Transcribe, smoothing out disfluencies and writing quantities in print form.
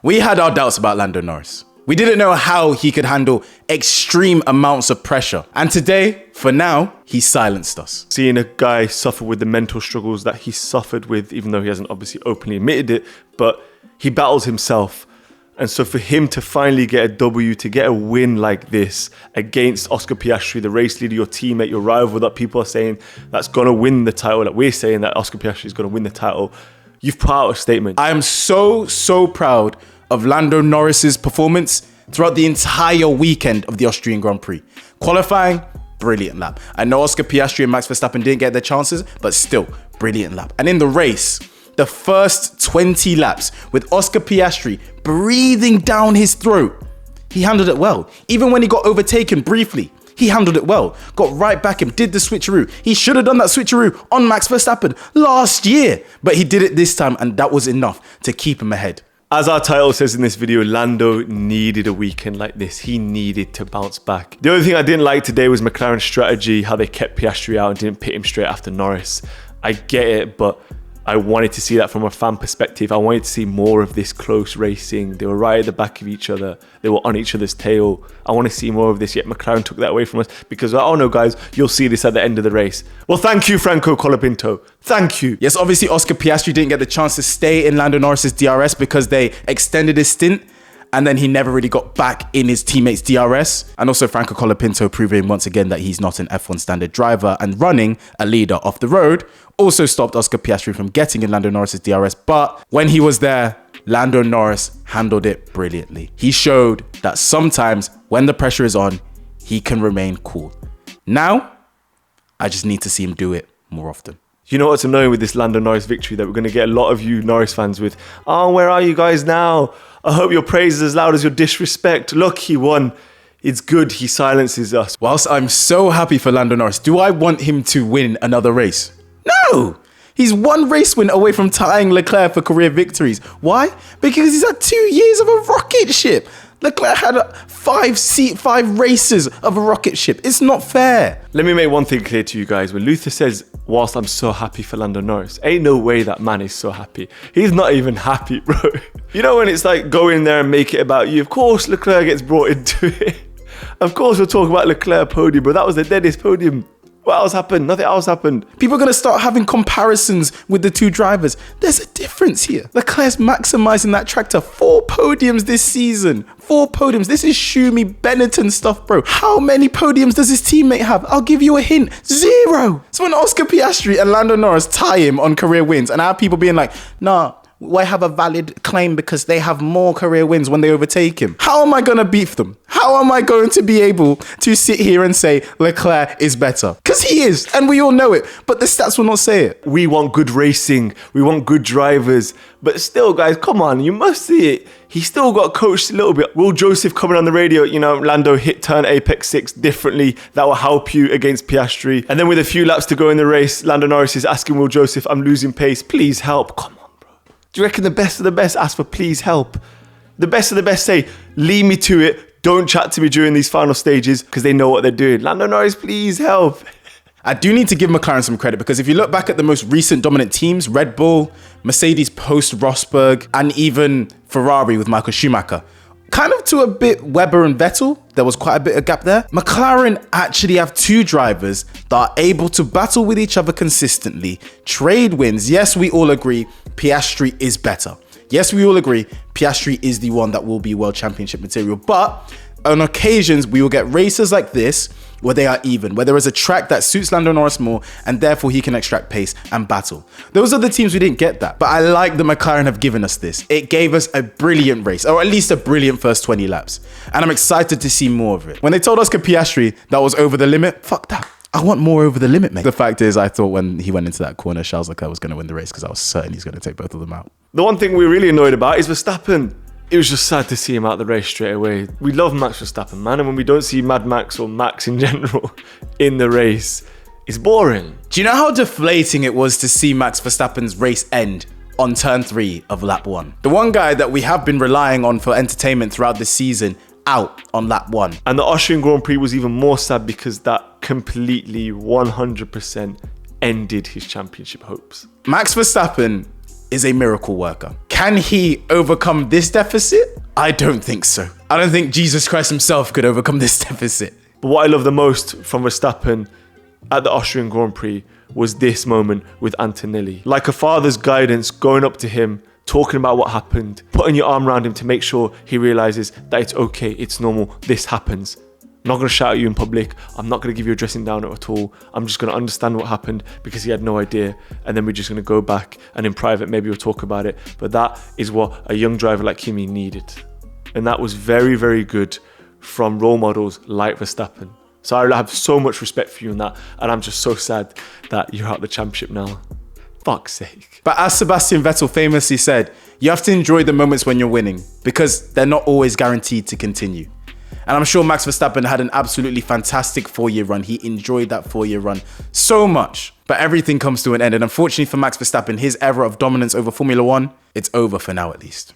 We had our doubts about Lando Norris. We didn't know how he could handle extreme amounts of pressure. And today, for now, he silenced us. Seeing a guy suffer with the mental struggles that he suffered with, even though he hasn't obviously openly admitted it, but he battles himself. And so for him to finally get a W, to get a win like this against Oscar Piastri, the race leader, your teammate, your rival, that people are saying that's going to win the title, that we're saying that Oscar Piastri is going to win the title, you've put out a statement. I am so proud of Lando Norris's performance throughout the entire weekend of the Austrian Grand Prix. Qualifying, brilliant lap. I know Oscar Piastri and Max Verstappen didn't get their chances, but still, brilliant lap. And in the race, the first 20 laps with Oscar Piastri breathing down his throat, he handled it well. Even when he got overtaken briefly, he handled it well. Got right back him, did the switcheroo. He should have done that switcheroo on Max Verstappen last year, but he did it this time, and that was enough to keep him ahead. As our title says in this video, Lando needed a weekend like this. He needed to bounce back. The only thing I didn't like today was McLaren's strategy, how they kept Piastri out and didn't pit him straight after Norris. I get it, but I wanted to see that from a fan perspective. I wanted to see more of this close racing. They were right at the back of each other. They were on each other's tail. I want to see more of this, yet McLaren took that away from us because, oh no guys, you'll see this at the end of the race. Well, thank you, Franco Colapinto. Thank you. Yes, obviously Oscar Piastri didn't get the chance to stay in Lando Norris's DRS because they extended his stint, and then he never really got back in his teammate's DRS. And also Franco Colapinto proving once again that he's not an F1 standard driver and running a leader off the road also stopped Oscar Piastri from getting in Lando Norris's DRS. But when he was there, Lando Norris handled it brilliantly. He showed that sometimes when the pressure is on, he can remain cool. Now, I just need to see him do it more often. You know what's annoying with this Lando Norris victory? That we're going to get a lot of you Norris fans with, oh, where are you guys now? I hope your praise is as loud as your disrespect. Look, he won. It's good he silences us. Whilst I'm so happy for Lando Norris, do I want him to win another race? No! He's one race win away from tying Leclerc for career victories. Why? Because he's had 2 years of a rocket ship. Leclerc had 5 races of a rocket ship. It's not fair. Let me make one thing clear to you guys. When Luther says, whilst I'm so happy for Lando Norris, ain't no way that man is so happy. He's not even happy, bro. You know when it's like, go in there and make it about you. Of course Leclerc gets brought into it. Of course we'll talk about Leclerc podium, but that was the deadest podium. What else happened? Nothing else happened. People are going to start having comparisons with the two drivers. There's a difference here. Leclerc's maximizing that track to 4 podiums this season. 4 podiums. This is Schumi Benetton stuff, bro. How many podiums does his teammate have? I'll give you a hint. 0. So when Oscar Piastri and Lando Norris tie him on career wins, and I have people being like, nah, I have a valid claim because they have more career wins when they overtake him. How am I going to beat them? How am I going to be able to sit here and say Leclerc is better? Because he is, and we all know it, but the stats will not say it. We want good racing. We want good drivers. But still, guys, come on, you must see it. He still got coached a little bit. Will Joseph coming on the radio, you know, Lando hit turn Apex 6 differently. That will help you against Piastri. And then with a few laps to go in the race, Lando Norris is asking Will Joseph, I'm losing pace. Please help. Come on. Do you reckon the best of the best ask for please help? The best of the best say, lead me to it. Don't chat to me during these final stages because they know what they're doing. Lando Norris, please help. I do need to give McLaren some credit because if you look back at the most recent dominant teams, Red Bull, Mercedes post Rosberg, and even Ferrari with Michael Schumacher, kind of to a bit Webber and Vettel, there was quite a bit of gap there. McLaren actually have 2 drivers that are able to battle with each other consistently, trade wins. Yes, we all agree Piastri is better. Yes, we all agree Piastri is the one that will be world championship material, but on occasions we will get races like this where they are even, where there is a track that suits Lando Norris more and therefore he can extract pace and battle. Those are the teams we didn't get that, but I like that McLaren have given us this. It gave us a brilliant race, or at least a brilliant first 20 laps, and I'm excited to see more of it. When they told Oscar Piastri that was over the limit, fuck that. I want more over the limit, mate. The fact is, I thought when he went into that corner, Charles Leclerc was going to win the race because I was certain he's going to take both of them out. The one thing we're really annoyed about is Verstappen. It was just sad to see him out the race straight away. We love Max Verstappen, man, and when we don't see Mad Max or Max in general in the race, it's boring. Do you know how deflating it was to see Max Verstappen's race end on turn 3 of lap 1? The one guy that we have been relying on for entertainment throughout this season out on lap 1. And the Austrian Grand Prix was even more sad because that completely 100% ended his championship hopes. Max Verstappen is a miracle worker. Can he overcome this deficit? I don't think so. I don't think Jesus Christ himself could overcome this deficit. But what I love the most from Verstappen at the Austrian Grand Prix was this moment with Antonelli. Like a father's guidance, going up to him, talking about what happened, putting your arm around him to make sure he realizes that it's okay, it's normal, this happens. I'm not going to shout at you in public. I'm not going to give you a dressing down at all. I'm just going to understand what happened because he had no idea. And then we're just going to go back and in private, maybe we'll talk about it. But that is what a young driver like Kimi needed. And that was very, very good from role models like Verstappen. So I have so much respect for you in that. And I'm just so sad that you're out the championship now. Fuck's sake. But as Sebastian Vettel famously said, you have to enjoy the moments when you're winning because they're not always guaranteed to continue. And I'm sure Max Verstappen had an absolutely fantastic 4-year run. He enjoyed that 4-year run so much. But everything comes to an end. And unfortunately for Max Verstappen, his era of dominance over Formula One, it's over for now at least.